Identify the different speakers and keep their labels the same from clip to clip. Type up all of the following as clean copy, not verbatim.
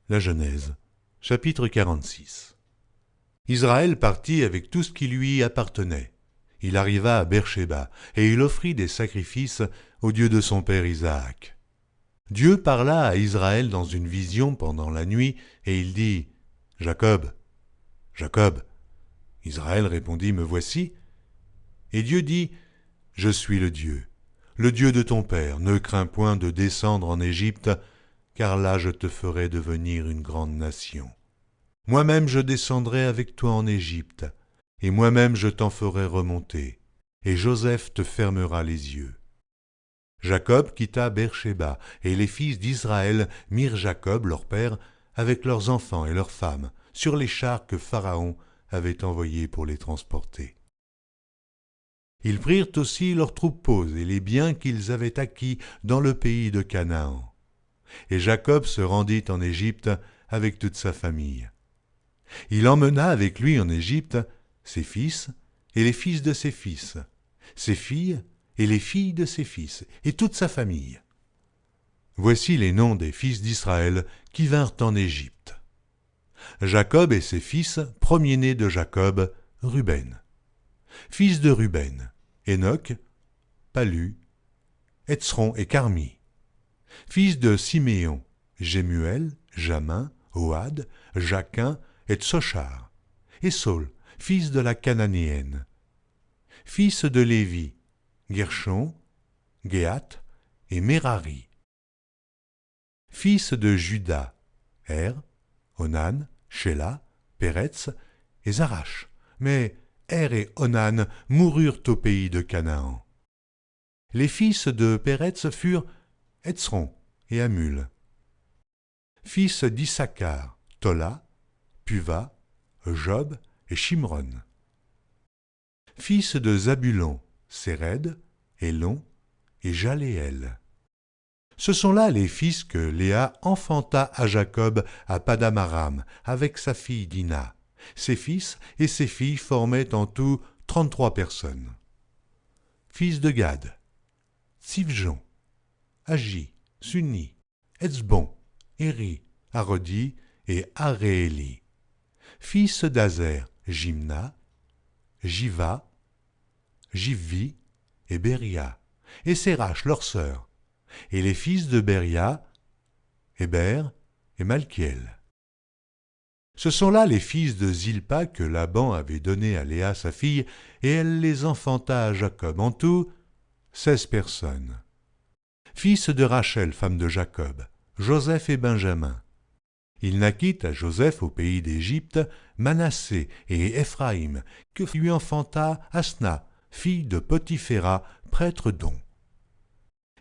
Speaker 1: La Genèse, chapitre 46. Israël partit avec tout ce qui lui appartenait. Il arriva à Beer-shéba, et il offrit des sacrifices au Dieu de son père Isaac. Dieu parla à Israël dans une vision pendant la nuit, et il dit « Jacob, Jacob !» Israël répondit « Me voici !» Et Dieu dit « Je suis le Dieu de ton père, ne crains point de descendre en Égypte, car là je te ferai devenir une grande nation. Moi-même je descendrai avec toi en Égypte, et moi-même je t'en ferai remonter, et Joseph te fermera les yeux. » Jacob quitta Beer-shéba, et les fils d'Israël mirent Jacob, leur père, avec leurs enfants et leurs femmes, sur les chars que Pharaon avait envoyés pour les transporter. Ils prirent aussi leurs troupeaux et les biens qu'ils avaient acquis dans le pays de Canaan. Et Jacob se rendit en Égypte avec toute sa famille. Il emmena avec lui en Égypte ses fils et les fils de ses fils, ses filles et les filles de ses fils, et toute sa famille. Voici les noms des fils d'Israël qui vinrent en Égypte. Jacob et ses fils, premier-né de Jacob, Ruben. Fils de Ruben, Enoch, Palu, Hetzron et Carmi. Fils de Siméon, Jémuel, Jamin, Ohad, Jaquin et Tsochar. Et Saul, fils de la Cananéenne. Fils de Lévi, Gershon, Géhat et Merari. Fils de Juda, Onan, Shéla, Péretz et Zarash. Mais et Onan moururent au pays de Canaan. Les fils de Péretz furent Hetzron et Hamul. Fils d'Issachar, Tola, Puva, Job et Shimron. Fils de Zabulon, Séred, Élon et Jaléel. Ce sont là les fils que Léa enfanta à Jacob à Padam-aram avec sa fille Dina. Ses fils et ses filles formaient en tout 33 personnes. Fils de Gad, Tsivjon, Agi, Sunni, Etzbon, Éri, Arodi et Arééli. Fils d'Azer, Jimna, Jiva, Jivvi et Beria, et Sérach leur sœur, et les fils de Beria, Héber et Malkiel. Ce sont là les fils de Zilpa que Laban avait donnés à Léa sa fille, et elle les enfanta à Jacob, en tout 16 personnes. Fils de Rachel, femme de Jacob, Joseph et Benjamin. Il naquit à Joseph au pays d'Égypte Manassé et Éphraïm, que lui enfanta Asna, fille de Potiphéra, prêtre d'On.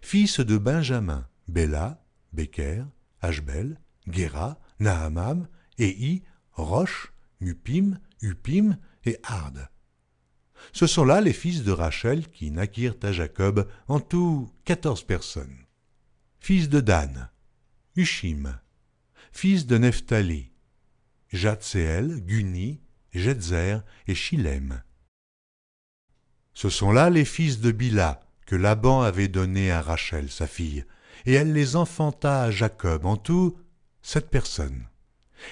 Speaker 1: Fils de Benjamin, Béla, Béker, Ashbel, Guéra, Nahamam, Éhi, Roche, Mupim, Upim et Ard. Ce sont là les fils de Rachel qui naquirent à Jacob, en tout 14 personnes. Fils de Dan, Ushim. Fils de Nephtali, Jatséel, Guni, Jetzer et Shilem. Ce sont là les fils de Bila que Laban avait donnés à Rachel, sa fille, et elle les enfanta à Jacob, en tout 7 personnes.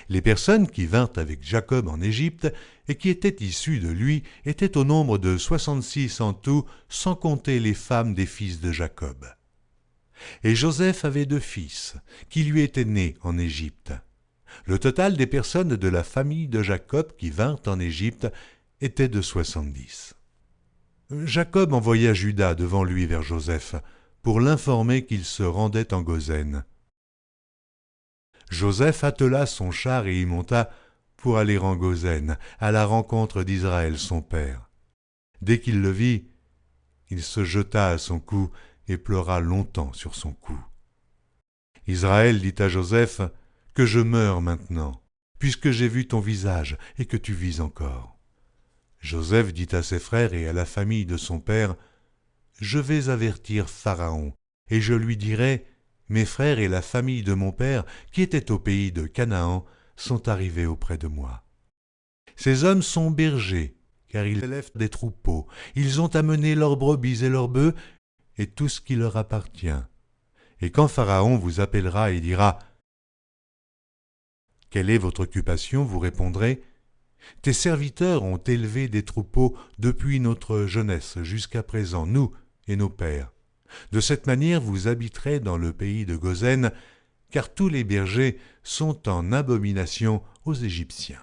Speaker 1: Les personnes qui vinrent avec Jacob en Égypte et qui étaient issues de lui étaient au nombre de 66 en tout, sans compter les femmes des fils de Jacob. Et Joseph avait 2 fils, qui lui étaient nés en Égypte. Le total des personnes de la famille de Jacob qui vinrent en Égypte était de 70. Jacob envoya Juda devant lui vers Joseph, pour l'informer qu'il se rendait en Goshen. Joseph attela son char et y monta pour aller en Goshen, à la rencontre d'Israël son père. Dès qu'il le vit, il se jeta à son cou et pleura longtemps sur son cou. Israël dit à Joseph, « Que je meure maintenant, puisque j'ai vu ton visage et que tu vis encore. » Joseph dit à ses frères et à la famille de son père, « Je vais avertir Pharaon, et je lui dirai, mes frères et la famille de mon père, qui étaient au pays de Canaan, sont arrivés auprès de moi. Ces hommes sont bergers, car ils élèvent des troupeaux. Ils ont amené leurs brebis et leurs bœufs, et tout ce qui leur appartient. Et quand Pharaon vous appellera et dira Quelle est votre occupation ? Vous répondrez. Tes serviteurs ont élevé des troupeaux depuis notre jeunesse jusqu'à présent, nous et nos pères. De cette manière vous habiterez dans le pays de Gosen, car tous les bergers sont en abomination aux Égyptiens.